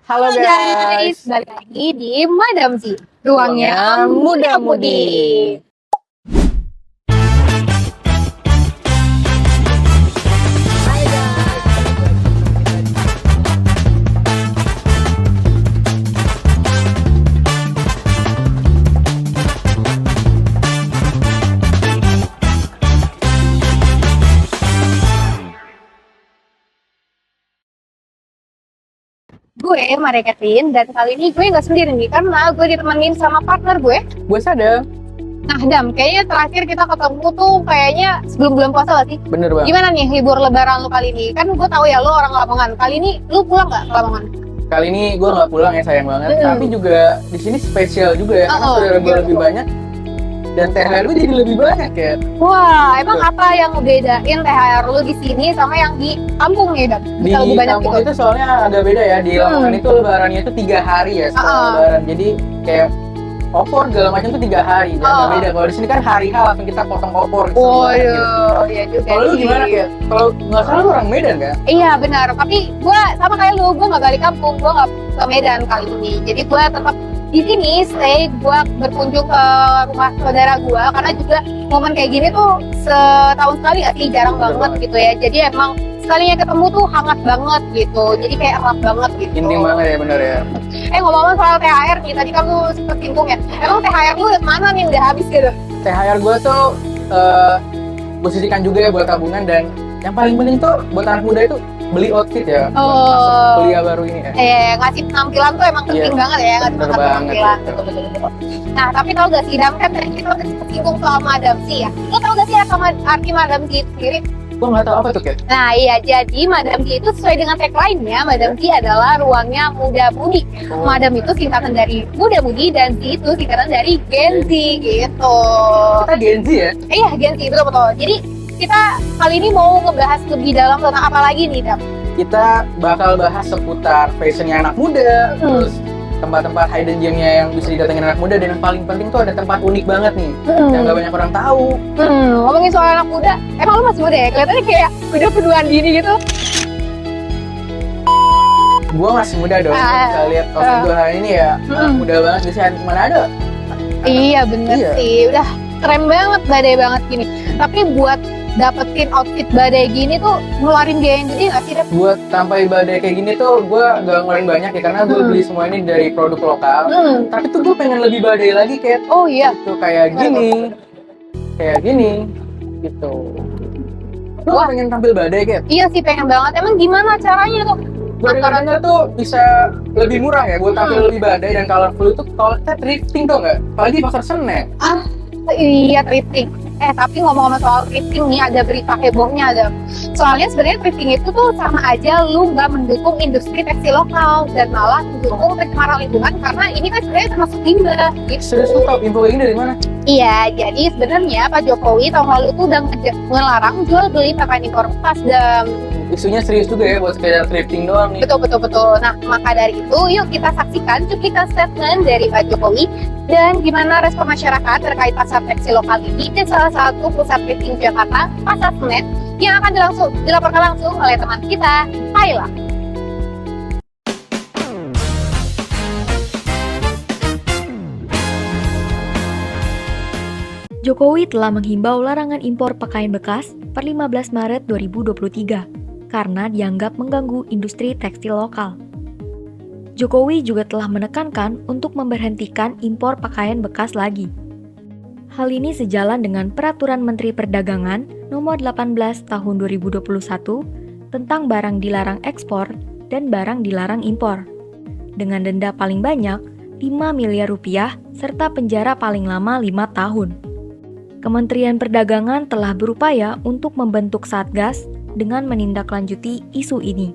Halo Halo guys, guys, balik lagi di Madam Z, ruangnya ruangnya muda-mudi. Hai guys, Gue Mariketin, dan kali ini gue nggak sendiri nih, karena gue ditemenin sama partner gue. gue sadar, Nah Dam, kayaknya terakhir kita ketemu tuh kayaknya sebelum bulan puasa gak sih? bener banget. Gimana nih libur lebaran lu kali ini? Kan gue tahu ya lu orang Lamongan, kali ini lu pulang nggak ke Lamongan? Kali ini gue nggak pulang ya, sayang banget. Tapi juga di sini spesial juga ya, karena Oh, saudara gue iya. lebih banyak dan THR gue jadi lebih banyak ya. Wah, emang apa yang ngebedain THR lu di sini sama yang di kampung nih Dam? Di Bisa lebih banyak kampung gitu? itu soalnya agak beda ya. Di Lamongan itu lebarannya itu 3 hari ya setelah lebaran. Jadi kayak opor segala macam tuh 3 hari. Jadi agak beda. Kalau di sini kan hari H langsung kita potong opor. Oh iya juga. Kalau lu gimana ya? Kalau nggak salah lu orang Medan kan? Iya benar, tapi gue sama kayak lu, gue nggak balik kampung, gue nggak ke Medan kali ini. Jadi gue tetap di sini stay, gue berkunjung ke rumah saudara gue, karena juga momen kayak gini tuh setahun sekali gak sih, jarang Bener banget gitu ya. Jadi emang sekalinya ketemu tuh hangat banget gitu, jadi kayak erat banget gitu. Intim banget ya, bener ya. Ngomong-ngomong soal THR nih, tadi kamu sempet singgung ya, emang THR lu udah mana nih, udah habis gitu? THR gue tuh gue sisihkan juga ya buat tabungan, dan yang paling penting tuh buat anak muda itu beli outfit ya buat masuk kuliah baru ini ya. Ngasih penampilan tuh emang penting Iya, banget ya, ngasih bener penampilan. banget. Betul. Nah, tapi tau gak sih, Dam, kan tadi kita udah sempet singgung soal Madam Z ya. Lo tau gak sih arti Madam Z itu sendiri? Gue nggak tahu apa tuh, Kat. Nah iya, jadi Madam Z itu sesuai dengan tagline-nya, Madam Z adalah ruangnya muda-mudi. Madam itu singkatan dari muda-mudi, dan Z itu singkatan dari Gen Z gitu. Kita Gen Z ya. Iya, Gen Z, betul-betul. Jadi kita kali ini mau ngebahas lebih dalam tentang apa lagi nih, Dam? Kita bakal bahas seputar fashionnya anak muda, terus tempat-tempat hidden gemnya yang bisa didatengin anak muda, dan yang paling penting tuh ada tempat unik banget nih yang nggak banyak orang tahu. Ngomongin soal anak muda, emang lu masih muda ya? Kelihatannya kayak udah penuaan dini gitu. Gue masih muda dong, bisa lihat outfit gue hari ini ya, anak muda banget di sini, mana ada. Iya bener Iya. sih, udah keren banget, badai banget gini. Tapi buat dapetin outfit badai gini tuh ngeluarin biaya yang gede nggak sih, Dam? Buat sampai badai kayak gini tuh gue gak ngeluarin banyak ya, karena gue beli semua ini dari produk lokal. Tapi tuh gue pengen lebih badai lagi, kayak Oh iya. tuh kayak gini gitu. Lu Wah. pengen tampil badai, Kat? Iya sih, pengen banget. Emang gimana caranya tuh? Barang-barangnya tuh bisa lebih murah ya, buat tampil lebih badai dan colorful itu kalau kita thrifting tuh nggak? Apalagi pasar Senen. Iya, thrifting. Tapi ngomong-ngomong soal thrifting nih, ada berita hebohnya, ada. Soalnya sebenarnya thrifting itu tuh sama aja lu nggak mendukung industri tekstil lokal, dan malah mendukung pencemaran lingkungan, karena ini kan sebenarnya termasuk limbah. Gitu. Serius, lu tau info ini dari mana? Iya, jadi sebenarnya Pak Jokowi tahun lalu tuh udah ngelarang jual beli pakaian impor bekas, dan Isunya serius juga ya, buat sekedar thrifting doang nih. betul. Nah, maka dari itu yuk kita saksikan cuplikan statement dari Pak Jokowi dan gimana respon masyarakat terkait pasar tekstil lokal ini di salah satu pusat thrifting Jakarta, Pasar Senen, yang akan dilaporkan langsung oleh teman kita, Kayla. Jokowi telah menghimbau larangan impor pakaian bekas per 15 Maret 2023 karena dianggap mengganggu industri tekstil lokal. Jokowi juga telah menekankan untuk memberhentikan impor pakaian bekas lagi. Hal ini sejalan dengan Peraturan Menteri Perdagangan Nomor 18 Tahun 2021 tentang barang dilarang ekspor dan barang dilarang impor, dengan denda paling banyak 5 miliar rupiah serta penjara paling lama 5 tahun. Kementerian Perdagangan telah berupaya untuk membentuk Satgas dengan menindaklanjuti isu ini.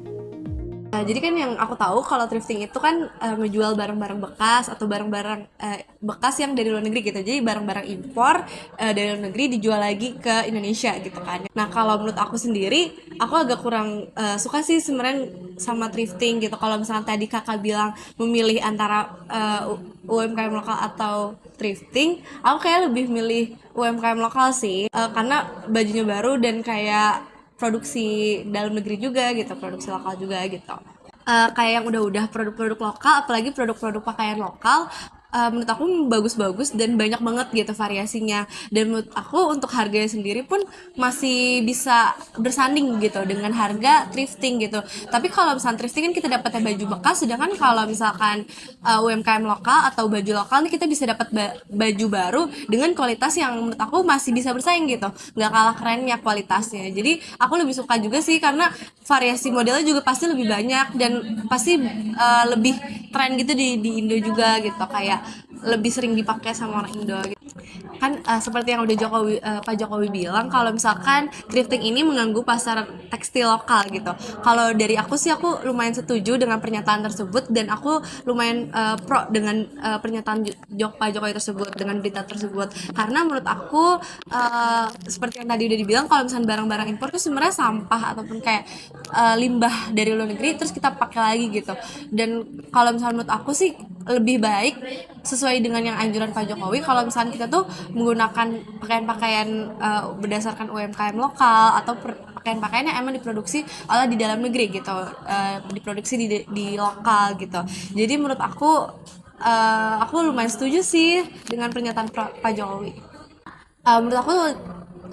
Jadi kan yang aku tahu kalau thrifting itu kan menjual barang-barang bekas atau barang-barang bekas yang dari luar negeri gitu. Jadi barang-barang impor dari luar negeri dijual lagi ke Indonesia gitu kan. Nah kalau menurut aku sendiri, aku agak kurang suka sih sebenarnya sama thrifting gitu. Kalau misalnya tadi kakak bilang memilih antara UMKM lokal atau thrifting, aku kayak lebih milih UMKM lokal sih, karena bajunya baru dan kayak produksi dalam negeri juga gitu, produksi lokal juga gitu. kayak yang udah produk-produk lokal, apalagi produk-produk pakaian lokal. Menurut aku bagus-bagus dan banyak banget gitu variasinya, dan menurut aku untuk harganya sendiri pun masih bisa bersanding gitu dengan harga thrifting gitu. Tapi kalau misalnya thrifting kan kita dapatnya baju bekas, sedangkan kalau misalkan UMKM lokal atau baju lokal nih kita bisa dapat baju baru dengan kualitas yang menurut aku masih bisa bersaing gitu, nggak kalah kerennya kualitasnya. Jadi aku lebih suka juga sih karena variasi modelnya juga pasti lebih banyak dan pasti lebih tren gitu di Indo juga gitu, kayak lebih sering dipakai sama orang Indo gitu. Kan seperti yang udah Pak Jokowi bilang kalau misalkan thrifting ini mengganggu pasar tekstil lokal gitu. Kalau dari aku sih aku lumayan setuju dengan pernyataan tersebut, dan aku lumayan pro dengan pernyataan Pak Jokowi tersebut, dengan berita tersebut, karena menurut aku seperti yang tadi udah dibilang kalau misalkan barang-barang impor itu sebenarnya sampah ataupun kayak limbah dari luar negeri terus kita pakai lagi gitu. Dan kalau misalkan menurut aku sih lebih baik sesuai dengan yang anjuran Pak Jokowi kalau misalkan kita tuh menggunakan pakaian-pakaian berdasarkan UMKM lokal atau pakaian-pakaian yang emang diproduksi oleh di dalam negeri gitu, diproduksi di lokal gitu. Jadi menurut aku lumayan setuju sih dengan pernyataan Pak Jokowi. Menurut aku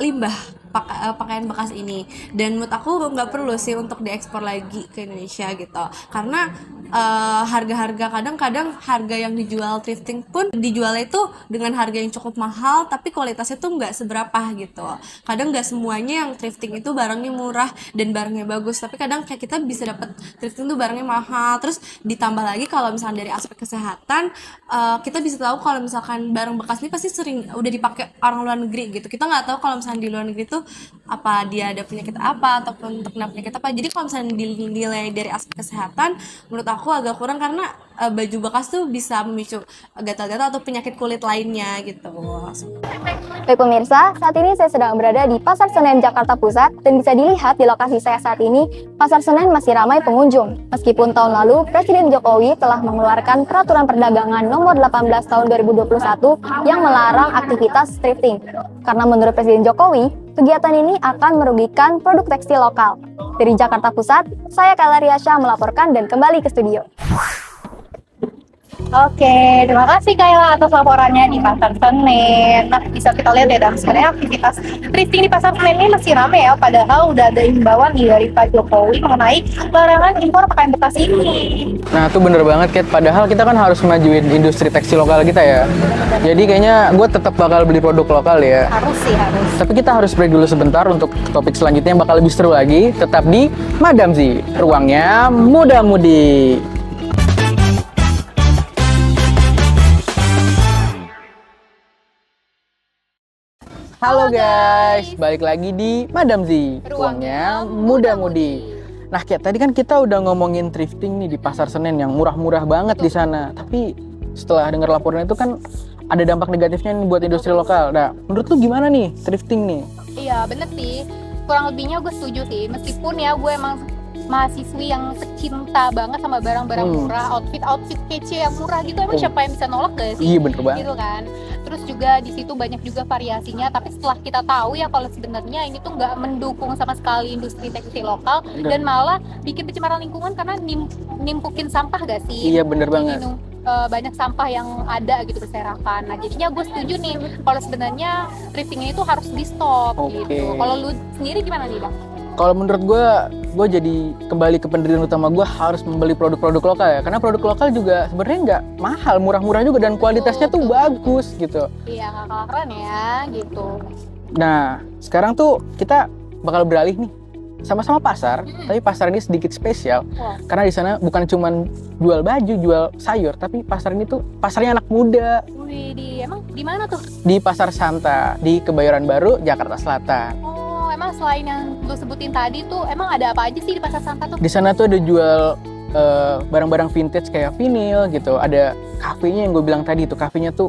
limbah pakaian bekas ini, dan menurut aku nggak perlu sih untuk diekspor lagi ke Indonesia gitu, karena harga-harga kadang-kadang harga yang dijual thrifting pun dijual itu dengan harga yang cukup mahal tapi kualitasnya tuh nggak seberapa gitu. Kadang nggak semuanya yang thrifting itu barangnya murah dan barangnya bagus, tapi kadang kayak kita bisa dapat thrifting tuh barangnya mahal. Terus ditambah lagi kalau misalnya dari aspek kesehatan, kita bisa tahu kalau misalkan barang bekas ini pasti sering udah dipakai orang luar negeri gitu. Kita nggak tahu kalau misalnya di luar negeri tuh apa dia ada penyakit apa ataupun terkena penyakit apa. Jadi kalau misalnya dinilai dari aspek kesehatan, menurut aku agak kurang karena baju bekas tuh bisa memicu gatal-gatal atau penyakit kulit lainnya gitu. Baik pemirsa, saat ini saya sedang berada di Pasar Senen Jakarta Pusat, dan bisa dilihat di lokasi saya saat ini, Pasar Senen masih ramai pengunjung. Meskipun tahun lalu Presiden Jokowi telah mengeluarkan Peraturan Perdagangan Nomor 18 Tahun 2021 yang melarang aktivitas thrifting. Karena menurut Presiden Jokowi, kegiatan ini akan merugikan produk tekstil lokal. Dari Jakarta Pusat, saya Kayla Riasha melaporkan dan kembali ke studio. Oke, terima kasih Kayla atas laporannya di Pasar Senen. Nah, bisa kita lihat ya, Dan, sebenarnya aktivitas thrifting di Pasar Senen ini masih rame ya, padahal udah ada himbauan nih dari Pak Jokowi mengenai larangan impor pakaian bekas ini. Nah, itu bener banget, Kat. Padahal kita kan harus majuin industri tekstil lokal kita ya. Jadi kayaknya gue tetap bakal beli produk lokal ya. Harus sih, harus. Tapi kita harus break dulu sebentar untuk topik selanjutnya yang bakal lebih seru lagi. Tetap di Madam Z, ruangnya muda-mudi. Halo guys, balik lagi di Madam Z, ruangnya muda-mudi. Nah, kayak tadi kan kita udah ngomongin thrifting nih di Pasar Senen yang murah-murah banget di sana. Tapi setelah dengar laporan itu kan ada dampak negatifnya nih buat industri lokal. Nah, menurut lu gimana nih thrifting nih? Iya, bener sih. Kurang lebihnya gue setuju sih. Meskipun ya gue emang mahasiswi yang pecinta banget sama barang-barang murah, outfit kece yang murah gitu, emang siapa yang bisa nolak gak sih? Iya, bener banget. Gitu kan. Terus juga di situ banyak juga variasinya, tapi setelah kita tahu ya kalau sebenarnya ini tuh nggak mendukung sama sekali industri tekstil lokal dan malah bikin pencemaran lingkungan karena nimpukin sampah gak sih? Iya, bener banget. Banyak sampah yang ada gitu berserakan. Nah, jadinya gue setuju nih kalau sebenarnya thrifting ini tuh harus di stop gitu. Kalau lu sendiri gimana nih, Bang? Kalau menurut gue jadi kembali ke pendirian utama gue harus membeli produk-produk lokal ya. Karena produk lokal juga sebenarnya nggak mahal, murah-murah juga dan kualitasnya tuh bagus gitu. Iya, nggak kalah keren ya gitu. Nah, sekarang tuh kita bakal beralih nih sama-sama pasar, tapi pasar ini sedikit spesial karena di sana bukan cuma jual baju, jual sayur, tapi pasar ini tuh pasarnya anak muda. Wih, emang di mana tuh? Di Pasar Santa di Kebayoran Baru, Jakarta Selatan. Emang selain yang lu sebutin tadi tuh, emang ada apa aja sih di Pasar Santa tuh? Di sana tuh ada jual barang-barang vintage kayak vinil gitu. Ada kafenya yang gue bilang tadi tuh, kafenya tuh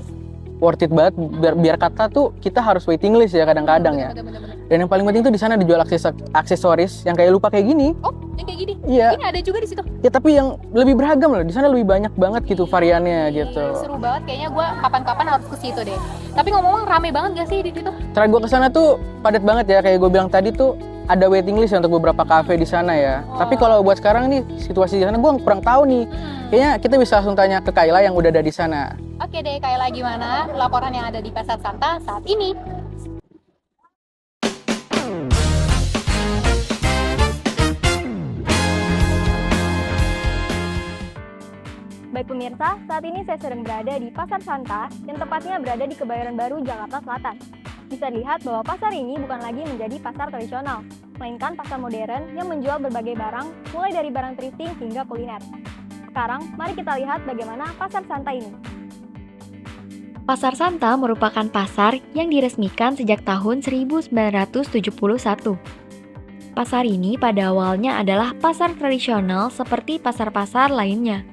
worth it banget. Biar kata tuh kita harus waiting list ya kadang-kadang ya. Bener. Dan yang paling penting tuh di sana dijual aksesoris yang kayak lupa kayak gini. Oh, yang kayak gini? Iya. Ini ada juga di situ. Ya tapi yang lebih beragam loh. Di sana lebih banyak banget gitu variannya gitu. Seru banget, kayaknya gue kapan-kapan harus ke situ deh. Tapi ngomong-ngomong rame banget gak sih di situ? Terakhir gue kesana tuh padat banget ya, kayak gue bilang tadi tuh ada waiting list untuk beberapa kafe di sana ya. Tapi kalau buat sekarang nih situasi di sana gue kurang tahu nih. Kayaknya kita bisa langsung tanya ke Kayla yang udah ada di sana. Oke deh, Kayla, gimana laporan yang ada di Pasar Santa saat ini? Baik pemirsa, saat ini saya sedang berada di Pasar Santa yang tepatnya berada di Kebayoran Baru, Jakarta Selatan. Bisa dilihat bahwa pasar ini bukan lagi menjadi pasar tradisional, melainkan pasar modern yang menjual berbagai barang, mulai dari barang thrifting hingga kuliner. Sekarang, mari kita lihat bagaimana Pasar Santa ini. Pasar Santa merupakan pasar yang diresmikan sejak tahun 1971. Pasar ini pada awalnya adalah pasar tradisional seperti pasar-pasar lainnya.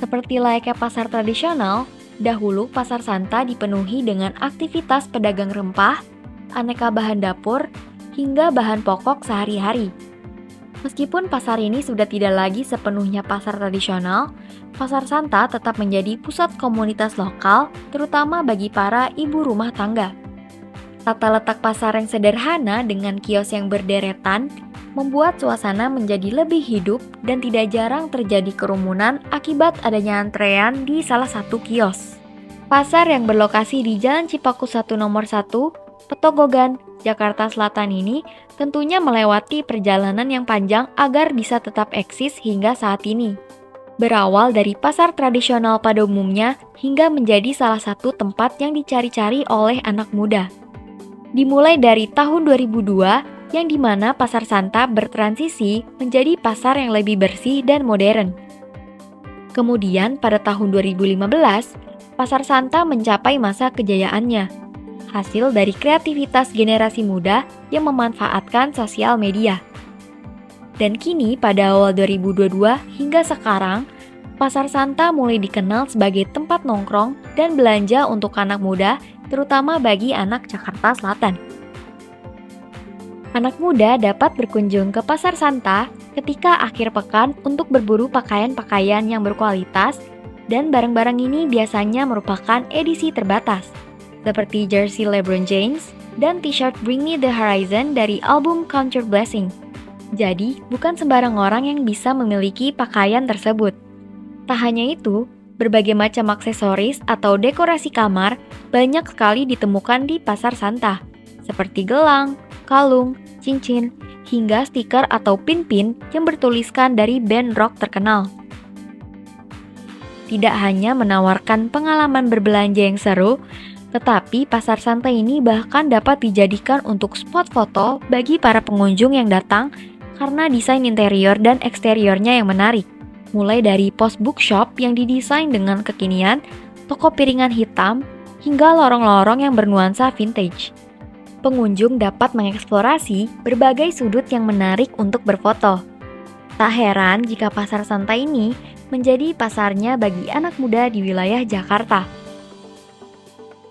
Seperti layaknya pasar tradisional, dahulu Pasar Santa dipenuhi dengan aktivitas pedagang rempah, aneka bahan dapur, hingga bahan pokok sehari-hari. Meskipun pasar ini sudah tidak lagi sepenuhnya pasar tradisional, Pasar Santa tetap menjadi pusat komunitas lokal, terutama bagi para ibu rumah tangga. Tata letak pasar yang sederhana dengan kios yang berderetan membuat suasana menjadi lebih hidup dan tidak jarang terjadi kerumunan akibat adanya antrean di salah satu kios. Pasar yang berlokasi di Jalan Cipaku 1 Nomor 1, Petogogan, Jakarta Selatan ini tentunya melewati perjalanan yang panjang agar bisa tetap eksis hingga saat ini. Berawal dari pasar tradisional pada umumnya hingga menjadi salah satu tempat yang dicari-cari oleh anak muda. Dimulai dari tahun 2002, yang dimana Pasar Santa bertransisi menjadi pasar yang lebih bersih dan modern. Kemudian pada tahun 2015, Pasar Santa mencapai masa kejayaannya, hasil dari kreativitas generasi muda yang memanfaatkan sosial media. Dan kini pada awal 2022 hingga sekarang, Pasar Santa mulai dikenal sebagai tempat nongkrong dan belanja untuk anak muda, terutama bagi anak Jakarta Selatan. Anak muda dapat berkunjung ke Pasar Santa ketika akhir pekan untuk berburu pakaian-pakaian yang berkualitas, dan barang-barang ini biasanya merupakan edisi terbatas, seperti jersey LeBron James dan t-shirt Bring Me the Horizon dari album Count Your Blessing. Jadi, bukan sembarang orang yang bisa memiliki pakaian tersebut. Tak hanya itu, berbagai macam aksesoris atau dekorasi kamar banyak sekali ditemukan di Pasar Santa, seperti gelang, kalung, cincin, hingga stiker atau pin-pin yang bertuliskan dari band rock terkenal. Tidak hanya menawarkan pengalaman berbelanja yang seru, tetapi Pasar Santa ini bahkan dapat dijadikan untuk spot foto bagi para pengunjung yang datang karena desain interior dan eksteriornya yang menarik. Mulai dari pos bookshop yang didesain dengan kekinian, toko piringan hitam, hingga lorong-lorong yang bernuansa vintage. Pengunjung dapat mengeksplorasi berbagai sudut yang menarik untuk berfoto. Tak heran jika Pasar Santa ini menjadi pasarnya bagi anak muda di wilayah Jakarta.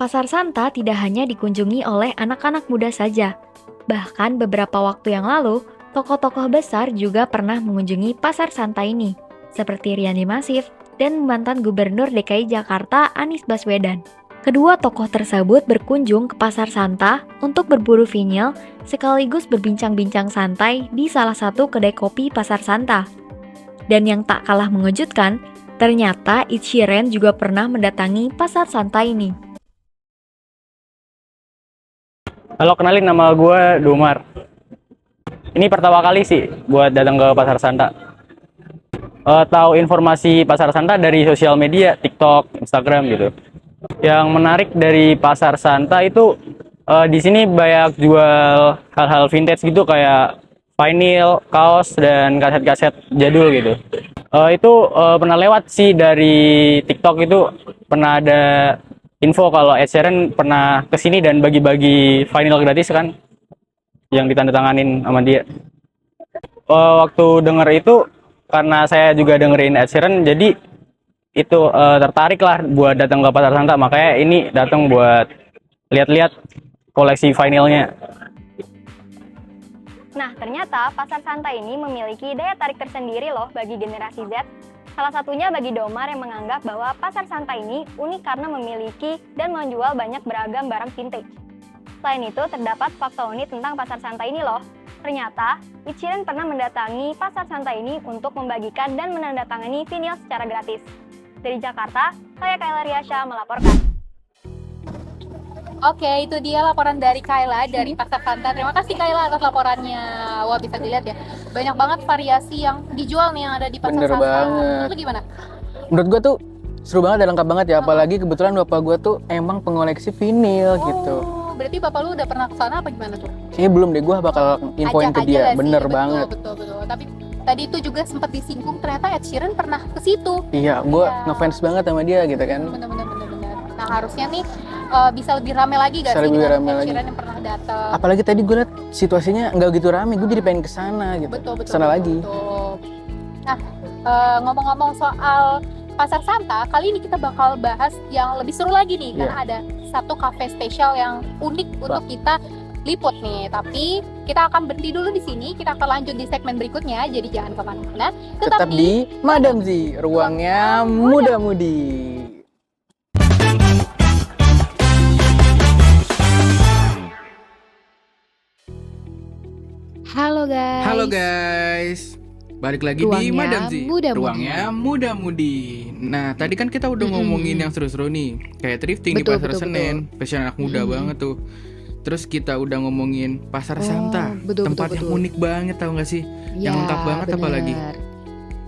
Pasar Santa tidak hanya dikunjungi oleh anak-anak muda saja. Bahkan beberapa waktu yang lalu, tokoh-tokoh besar juga pernah mengunjungi Pasar Santa ini, seperti Rian Masif dan mantan Gubernur DKI Jakarta Anies Baswedan. Kedua tokoh tersebut berkunjung ke Pasar Santa untuk berburu vinyl sekaligus berbincang-bincang santai di salah satu kedai kopi Pasar Santa. Dan yang tak kalah mengejutkan, ternyata Ed Sheeran juga pernah mendatangi Pasar Santa ini. Halo, kenalin, nama gue Dumar. Ini pertama kali sih buat datang ke Pasar Santa. Tahu informasi Pasar Santa dari sosial media, TikTok, Instagram gitu. Yang menarik dari Pasar Santa itu di sini banyak jual hal-hal vintage gitu kayak vinyl, kaos, dan kaset-kaset jadul gitu. Itu pernah lewat sih dari TikTok, itu pernah ada info kalau Ed Sheeran pernah kesini dan bagi-bagi vinyl gratis kan, yang ditandatanganin sama dia. Waktu denger itu, karena saya juga dengerin Ed Sheeran, jadi itu tertarik lah buat datang ke Pasar Santa. Makanya ini datang buat lihat-lihat koleksi vinylnya. Nah, ternyata Pasar Santa ini memiliki daya tarik tersendiri loh bagi generasi Z. Salah satunya bagi Domar yang menganggap bahwa Pasar Santa ini unik karena memiliki dan menjual banyak beragam barang vintage. Selain itu, terdapat fakta unik tentang Pasar Santa ini loh. Ternyata, Ed Sheeran pernah mendatangi Pasar Santa ini untuk membagikan dan menandatangani vinil secara gratis. Dari Jakarta, saya Kayla Riasha melaporkan. Oke, itu dia laporan dari Kayla dari Pasar Santa. Terima kasih Kayla atas laporannya. Wah, bisa dilihat ya, banyak banget variasi yang dijual nih yang ada di Pasar Bener Santa. banget. Lu gimana? Menurut gue tuh seru banget dan lengkap banget ya, apalagi kebetulan bapak gue tuh emang pengoleksi vinil gitu. Berarti bapak lu udah pernah ke sana apa gimana tuh? Kayaknya belum deh, gue bakal infoin Ajak ke aja dia. lah sih. Bener Betul, banget. Betul. Tapi tadi itu juga sempat disinggung ternyata Ed Sheeran pernah ke situ. Iya, gue Iya. ngefans banget sama dia gitu kan. Bener. Nah, harusnya nih bisa lebih rame lagi gak Bisa sih lebih dengan rame Ed lagi. Sheeran yang pernah datang? Apalagi tadi gue liat situasinya nggak gitu rame, gue jadi pengen kesana gitu. Betul. Kesana lagi. Nah, ngomong-ngomong soal Pasar Santa, kali ini kita bakal bahas yang lebih seru lagi nih, karena ada satu cafe spesial yang unik untuk kita liput nih. Tapi kita akan berhenti dulu di sini, kita akan lanjut di segmen berikutnya, jadi jangan kemana-mana. Tetap di Madam Z, ruangnya muda-mudi. Halo guys, balik lagi di Madam Z, ruangnya muda-mudi. Nah, tadi kan kita udah ngomongin yang seru-seru nih, kayak thrifting di Pasar Senen, fashion anak muda banget tuh. Terus kita udah ngomongin Pasar Santa, tempat yang unik banget, tau gak sih? Yang lengkap banget apalagi.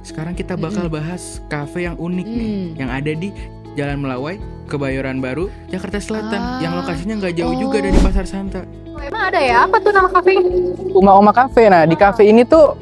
Sekarang kita bakal bahas cafe yang unik nih, yang ada di Jalan Melawai, Kebayoran Baru, Jakarta Selatan, yang lokasinya nggak jauh juga dari Pasar Santa. Emang ada ya? Apa tuh nama kafe? Uma Cafe. Nah, di cafe ini tuh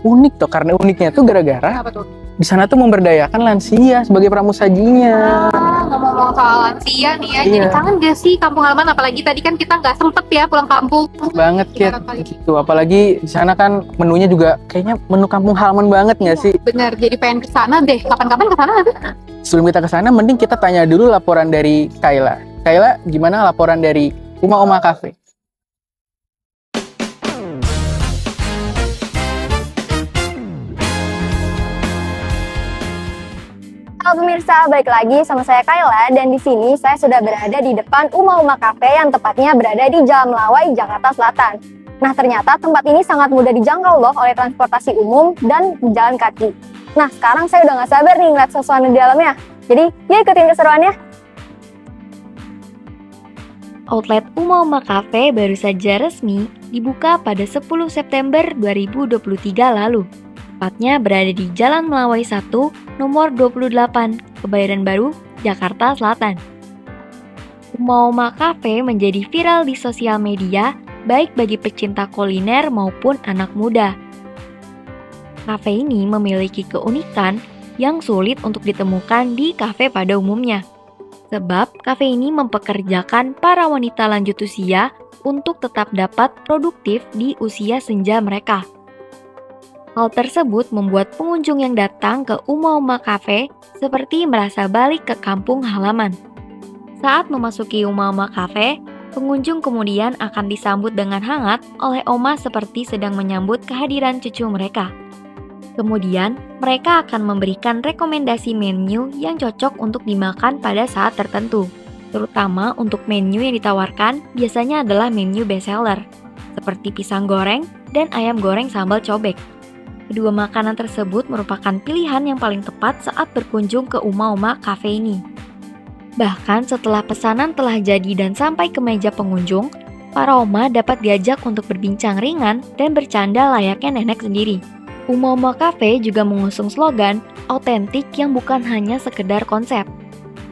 unik tuh, karena uniknya tuh gara-gara Apa tuh? di sana tuh memberdayakan lansia sebagai pramusajinya. Ngomong-ngomong soal lansia nih ya, Iya. jadi kangen gak sih kampung halaman? Apalagi tadi kan kita nggak sempet ya pulang kampung. Banget Gimana Kit, kali? gitu. Apalagi di sana kan menunya juga kayaknya menu kampung halaman banget nggak sih? Bener, jadi pengen ke sana deh. Kapan-kapan ke sana nanti? Sebelum kita ke sana, mending kita tanya dulu laporan dari Kayla. Kayla, gimana laporan dari Uma Cafe? Halo pemirsa, balik lagi sama saya Kayla dan di sini saya sudah berada di depan Uma Cafe yang tepatnya berada di Jalan Melawai, Jakarta Selatan. Nah, ternyata tempat ini sangat mudah dijangkau loh oleh transportasi umum dan jalan kaki. Nah, sekarang saya udah nggak sabar nih ngeliat suasana di dalamnya. Jadi, yuk ikutin keseruannya. Outlet Uma Cafe baru saja resmi dibuka pada 10 September 2023 lalu. Tepatnya berada di Jalan Melawai 1, nomor 28, Kebayoran Baru, Jakarta Selatan. Uma Cafe menjadi viral di sosial media, baik bagi pecinta kuliner maupun anak muda. Cafe ini memiliki keunikan yang sulit untuk ditemukan di kafe pada umumnya. Sebab kafe ini mempekerjakan para wanita lanjut usia untuk tetap dapat produktif di usia senja mereka. Hal tersebut membuat pengunjung yang datang ke Uma Cafe seperti merasa balik ke kampung halaman. Saat memasuki Uma Cafe, pengunjung kemudian akan disambut dengan hangat oleh Oma seperti sedang menyambut kehadiran cucu mereka. Kemudian, mereka akan memberikan rekomendasi menu yang cocok untuk dimakan pada saat tertentu. Terutama untuk menu yang ditawarkan biasanya adalah menu bestseller, seperti pisang goreng dan ayam goreng sambal cobek. Kedua makanan tersebut merupakan pilihan yang paling tepat saat berkunjung ke Uma Cafe ini. Bahkan setelah pesanan telah jadi dan sampai ke meja pengunjung, para oma dapat diajak untuk berbincang ringan dan bercanda layaknya nenek sendiri. Uma Cafe juga mengusung slogan autentik yang bukan hanya sekedar konsep.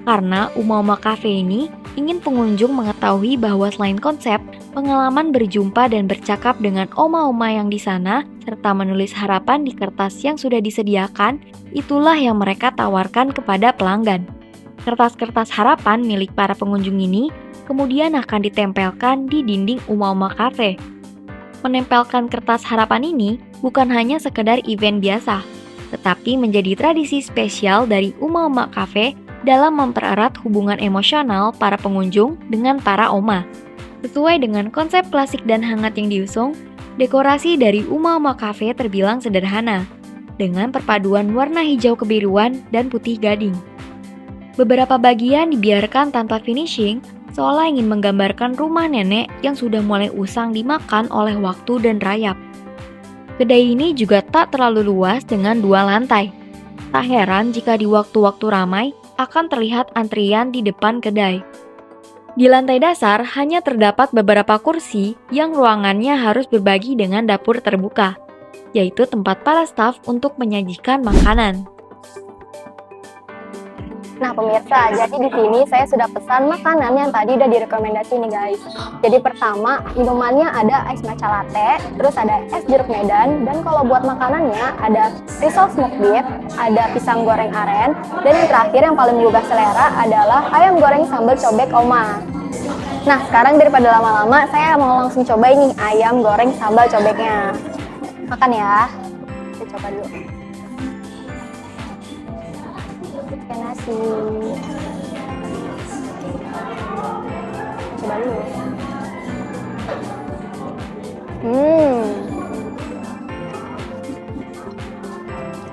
Karena Uma Cafe ini ingin pengunjung mengetahui bahwa selain konsep, pengalaman berjumpa dan bercakap dengan oma-oma yang di sana, serta menulis harapan di kertas yang sudah disediakan, itulah yang mereka tawarkan kepada pelanggan. Kertas-kertas harapan milik para pengunjung ini kemudian akan ditempelkan di dinding Uma Cafe. Menempelkan kertas harapan ini bukan hanya sekedar event biasa, tetapi menjadi tradisi spesial dari Uma Cafe dalam mempererat hubungan emosional para pengunjung dengan para oma. Sesuai dengan konsep klasik dan hangat yang diusung, dekorasi dari Uma Cafe terbilang sederhana, dengan perpaduan warna hijau kebiruan dan putih gading. Beberapa bagian dibiarkan tanpa finishing, seolah ingin menggambarkan rumah nenek yang sudah mulai usang dimakan oleh waktu dan rayap. Kedai ini juga tak terlalu luas dengan 2 lantai. Tak heran jika di waktu-waktu ramai akan terlihat antrian di depan kedai. Di lantai dasar hanya terdapat beberapa kursi yang ruangannya harus berbagi dengan dapur terbuka, yaitu tempat para staf untuk menyajikan makanan. Nah pemirsa, jadi di sini saya sudah pesan makanan yang tadi udah direkomendasi nih guys. Jadi pertama minumannya ada ice matcha latte, terus ada es jeruk medan, dan kalau buat makanannya ada risol smoked beef, ada pisang goreng aren, dan yang terakhir yang paling menggugah selera adalah ayam goreng sambal cobek Oma. Nah sekarang daripada lama-lama, saya mau langsung coba ini ayam goreng sambal cobeknya. Makan ya, kita coba dulu. Pakai nasi. Coba dulu.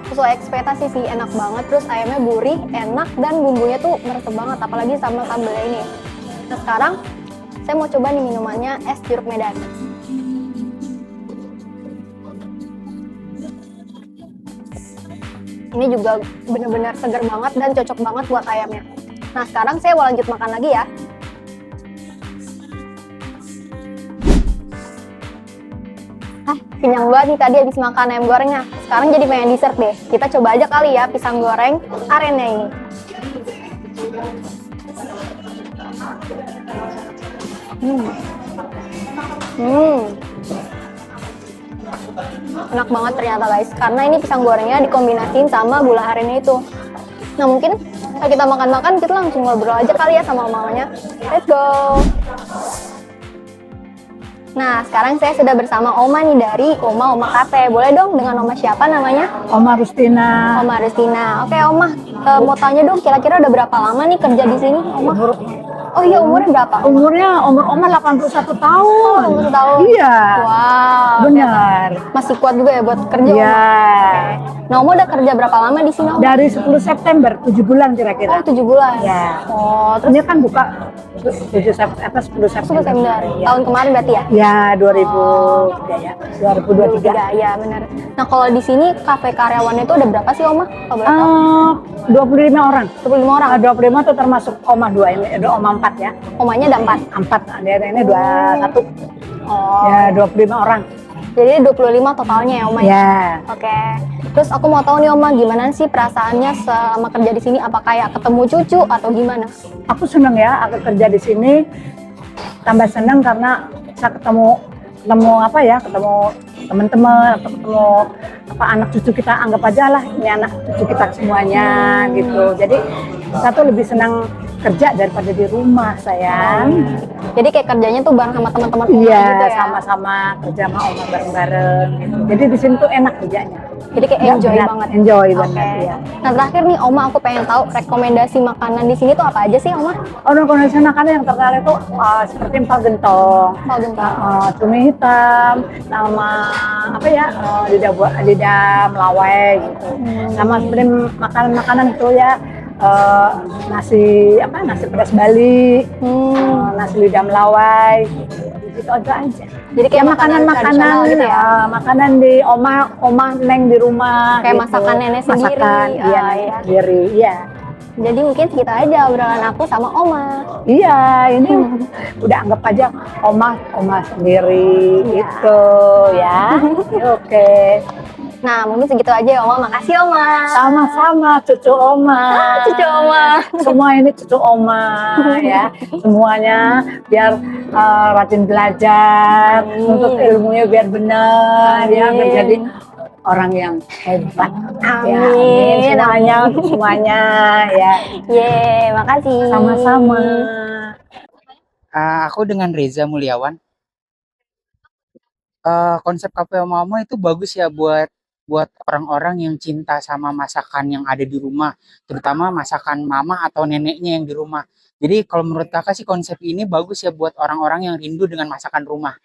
Sesuai ekspektasi sih, enak banget. Terus ayamnya gurih, enak, dan bumbunya tuh meresap banget. Apalagi sama sambelnya ini. Nah sekarang saya mau coba nih minumannya es jeruk medan. Ini juga benar-benar segar banget dan cocok banget buat ayamnya. Nah sekarang saya mau lanjut makan lagi ya. Kenyang banget nih tadi habis makan ayam gorengnya. Sekarang jadi pengen dessert deh. Kita coba aja kali ya pisang goreng arennya ini. Enak banget ternyata guys, karena ini pisang gorengnya dikombinasiin sama gula arennya itu. Nah mungkin kalau kita makan-makan kita langsung ngobrol aja kali ya sama mamanya. Let's go. Nah sekarang saya sudah bersama Oma nih dari Oma Cafe. Boleh dong dengan Oma siapa namanya? Oma Rustina. Oma Rustina. Oke Oma, mau tanya dong kira-kira udah berapa lama nih kerja di sini Oma? Oh iya, umurnya berapa? Umur Oma 81 tahun. Oh, 81 tahun. Iya. Wow. Benar. Masih kuat juga ya buat kerja Iya. Oma. Nah, Oma udah kerja berapa lama di sini Oma? Dari 10 September, 7 bulan kira-kira. Oh, 7 bulan. Ya. Oh, terus Ini kan buka 7 September, 10 September. September. Ya. Tahun kemarin berarti ya? Ya, 2023. Ya, benar. Nah, kalau di sini kafe karyawannya itu ada berapa sih Oma? Kalau boleh tahu? 25 orang. 25 orang. 25 itu termasuk Oma 2 ini, ada Oma 4 ya. Omanya ada 4. 4, ada ini 21. Oh. Ya, 25 orang. Jadi 25 totalnya ya Oma ya? Ya. Oke. Terus aku mau tahu nih Oma, gimana sih perasaannya selama kerja di sini? Apa kayak ketemu cucu atau gimana? Aku senang ya, aku kerja di sini. Tambah senang karena bisa ketemu teman-teman atau ketemu anak cucu kita, anggap aja lah ini anak cucu kita semuanya gitu. Jadi kita tuh lebih senang kerja daripada di rumah sayang. Jadi kayak kerjanya tuh bareng sama teman-teman Oma Iya, gitu ya? sama-sama kerja sama Oma bareng-bareng gitu. Jadi di sini tuh enak kerjanya. Jadi kayak Nggak enjoy berat, banget. enjoy Oke. banget ya. Nah terakhir nih Oma, aku pengen tahu rekomendasi makanan di sini tuh apa aja sih Oma? Orang kondisi makanan yang terkenal itu seperti empal gentong, Empal gentong. cumi hitam, sama lidah melawai gitu. Sama seperti makanan-makanan itu ya, nasi pedas Bali, nasi lidah melawai, gitu aja. Jadi kayak makanan-makanan gitu ya? makanan di oma neng di rumah. Kayak gitu. masakan nenek sendiri. Masakan, iya, Ah, nenek iya. sendiri, iya. Jadi mungkin segitu aja obrolan aku sama Oma. Iya, ini udah anggap aja oma sendiri Iya. gitu ya. Oke. Nah mungkin segitu aja ya Oma. Makasih Oma. Sama-sama cucu oma. Cucu Oma. Semua ini cucu oma ya. Semuanya biar rajin belajar, untuk ilmunya biar benar ya, biar jadi orang yang hebat. Ya, Amin. semuanya ya. Yeay, makasih. Sama-sama. Aku dengan Reza Mulyawan. Konsep Cafe Oma itu bagus ya buat orang-orang yang cinta sama masakan yang ada di rumah, terutama masakan mama atau neneknya yang di rumah. Jadi kalau menurut kakak sih konsep ini bagus ya buat orang-orang yang rindu dengan masakan rumah.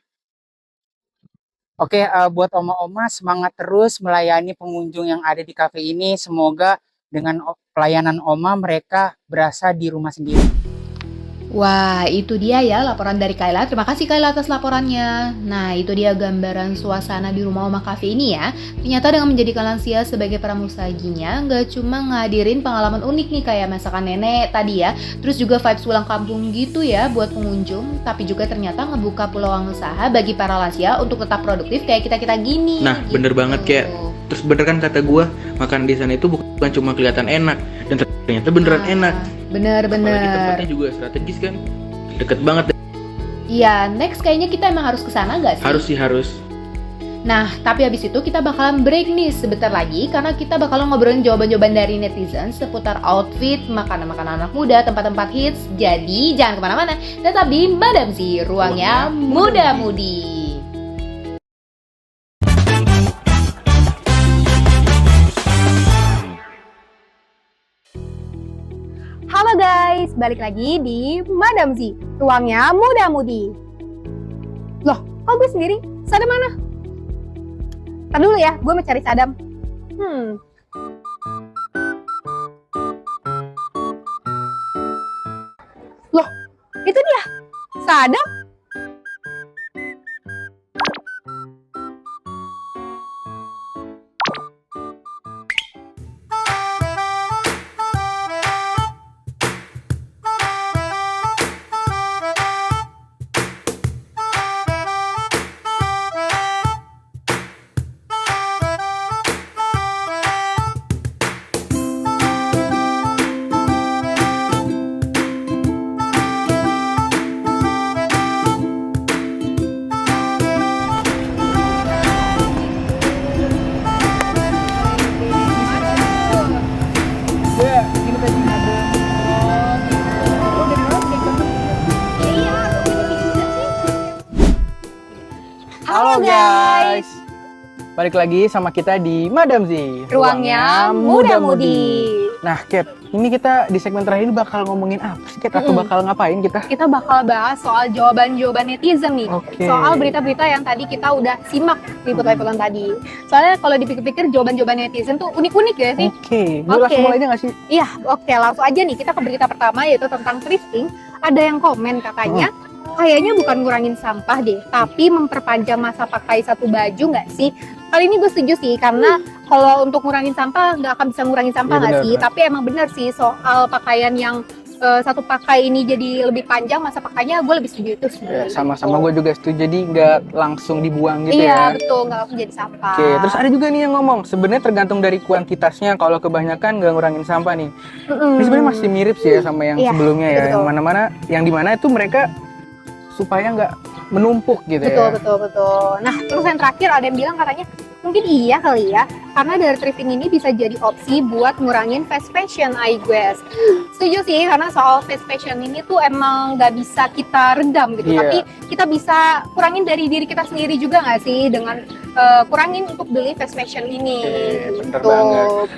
Oke, buat oma-oma semangat terus melayani pengunjung yang ada di cafe ini. Semoga dengan pelayanan oma mereka berasa di rumah sendiri. Wah, itu dia ya laporan dari Kayla. Terima kasih Kayla atas laporannya. Nah, itu dia gambaran suasana di rumah Oma Cafe ini ya. Ternyata dengan menjadikan lansia sebagai pramusajinya, nggak cuma ngadirin pengalaman unik nih kayak masakan nenek tadi ya, terus juga vibes pulang kampung gitu ya buat pengunjung, tapi juga ternyata ngebuka peluang usaha bagi para lansia untuk tetap produktif kayak kita-kita gini. Nah, gitu. bener banget kayak. Terus bener kan kata gue, makan di sana itu bukan cuma kelihatan enak, dan ternyata beneran enak. Bener-bener. Apalagi tempatnya juga strategis kan, deket banget. Iya, next kayaknya kita emang harus kesana nggak sih? Harus sih, harus. Nah, tapi habis itu kita bakalan break nih sebentar lagi karena kita bakalan ngobrolin jawaban-jawaban dari netizen seputar outfit, makanan-makanan anak muda, tempat-tempat hits. Jadi jangan kemana-mana, tetap di Madam Z, ruangnya muda-mudi. Halo guys, balik lagi di Madam Z, ruangnya muda-mudi. Loh, kok gue sendiri? Sadam mana? Ntar dulu ya, gue mau cari Sadam. Loh, itu dia, Sadam. Halo guys, balik lagi sama kita di Madam Z, Ruangnya muda-mudi. Nah Kat, ini kita di segmen terakhir ini bakal ngomongin apa sih Kat? Atau bakal ngapain kita? Kita bakal bahas soal jawaban-jawaban netizen nih. Oke. Soal berita-berita yang tadi kita udah simak liputan-liputan tadi. Soalnya kalau dipikir-pikir jawaban-jawaban netizen tuh unik-unik ya sih? Oke, gue langsung mulai aja nggak sih? Iya, oke, langsung aja nih kita ke berita pertama yaitu tentang thrifting. Ada yang komen katanya, kayaknya bukan ngurangin sampah deh, tapi memperpanjang masa pakai satu baju nggak sih? Kali ini gue setuju sih, karena kalau untuk ngurangin sampah nggak akan bisa ngurangin sampah Iya, nggak benar, sih? benar. Tapi emang bener sih soal pakaian yang satu pakai ini jadi lebih panjang masa pakainya, gue lebih setuju itu Ya, sebenarnya. sama-sama gue juga setuju, jadi nggak langsung dibuang gitu Iya ya. betul, nggak langsung jadi sampah. Oke, terus ada juga nih yang ngomong, sebenarnya tergantung dari kuantitasnya, kalau kebanyakan nggak ngurangin sampah nih. Ini sebenarnya masih mirip sih ya sama yang Iya, sebelumnya ya, betul. yang mana-mana, yang dimana itu mereka supaya nggak menumpuk gitu Betul, ya. betul. Nah, terus yang terakhir ada yang bilang katanya mungkin iya kali ya, karena dari thrifting ini bisa jadi opsi buat ngurangin fast fashion, I guess. Setuju sih, karena soal fast fashion ini tuh emang nggak bisa kita redam gitu, Iya. tapi kita bisa kurangin dari diri kita sendiri juga nggak sih, dengan kurangin untuk beli fast fashion ini. Oke, bener Gitu. banget.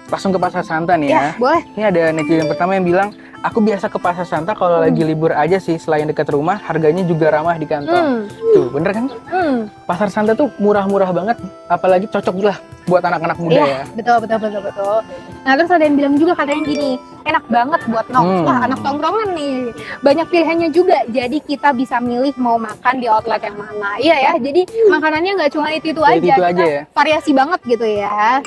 Langsung ke Pasar Santa nih ya. Ya, boleh. Ini ada netizen pertama yang bilang, aku biasa ke Pasar Santa kalau lagi libur aja sih, selain dekat rumah, harganya juga ramah di kantong. Tuh, bener kan? Pasar Santa tuh murah-murah banget, apalagi cocok lah buat anak-anak muda Iya, ya. betul. Nah, terus ada yang bilang juga katanya gini, enak banget buat nongkrong, wah anak tongkrongan nih, banyak pilihannya juga, jadi kita bisa milih mau makan di outlet yang mana. Iya ya, jadi makanannya nggak cuma itu Itu aja, aja kita ya. variasi banget gitu ya.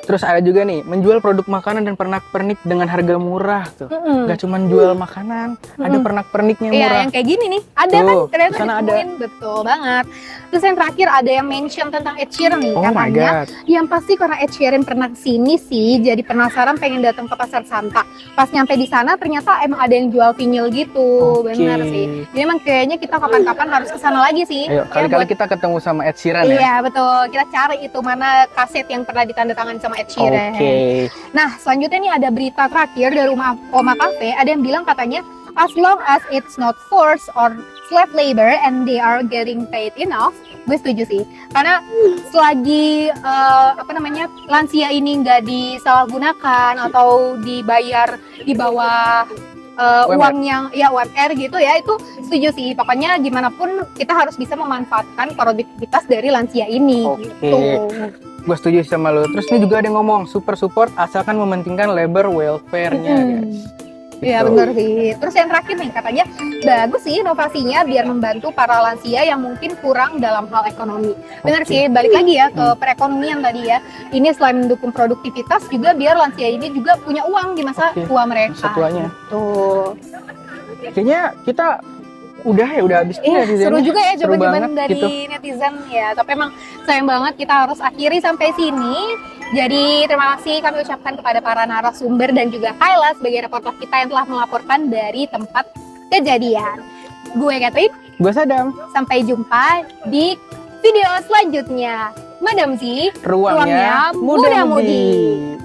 Terus ada juga nih, menjual produk makanan dan pernak-pernik dengan harga murah tuh. Gak cuma jual makanan, ada pernak-perniknya Iya, murah. yang kayak gini nih, ada kan Tuh, ternyata di sana ada. ditemuin, betul banget. Terus yang terakhir ada yang mention tentang Ed Sheeran nih, Oh my katanya God. yang pasti karena Ed Sheeran pernah kesini sih, jadi penasaran pengen datang ke Pasar Santa. Pas nyampe di sana ternyata emang ada yang jual vinyl gitu, Oke. bener sih. Jadi emang kayaknya kita kapan-kapan harus ke sana lagi sih. Ayo, Ya, kali-kali buat- kita ketemu sama Ed Sheeran ya. Iya betul, kita cari itu mana kaset yang pernah ditandatangani sama Ed Sheeran. Oke. Nah selanjutnya nih ada berita terakhir dari rumah Oma Cafe, ada yang bilang katanya as long as it's not forced or slave labor and they are getting paid enough, gue setuju sih. Karena selagi lansia ini nggak disalahgunakan atau dibayar di bawah UMR. uang yang ya UMR gitu ya, itu setuju sih. Pokoknya gimana pun kita harus bisa memanfaatkan produktivitas dari lansia ini. Oke. Gitu. Gue setuju sama lo. Terus ini juga ada yang ngomong super support asalkan mementingkan labor welfare-nya guys. Iya Gitu. benar sih. Terus yang terakhir nih katanya bagus sih inovasinya biar membantu para lansia yang mungkin kurang dalam hal ekonomi. Benar Oke. sih, balik lagi ya ke perekonomian tadi ya. Ini selain mendukung produktivitas juga biar lansia ini juga punya uang di masa Oke, tua mereka. masa tuanya. Tuh. Kayaknya kita udah habis Iya, seru juga ya Seru jawaban-jawaban banget dari gitu. netizen ya. Tapi emang sayang banget kita harus akhiri sampai sini. Jadi terima kasih kami ucapkan kepada para narasumber dan juga Kayla sebagai reporter kita yang telah melaporkan dari tempat kejadian. Gue Catherine, Gue Sadam, sampai jumpa di video selanjutnya. Madam Z, ruangnya Ruangnya muda-mudi. muda-mudi.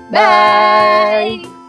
Bye.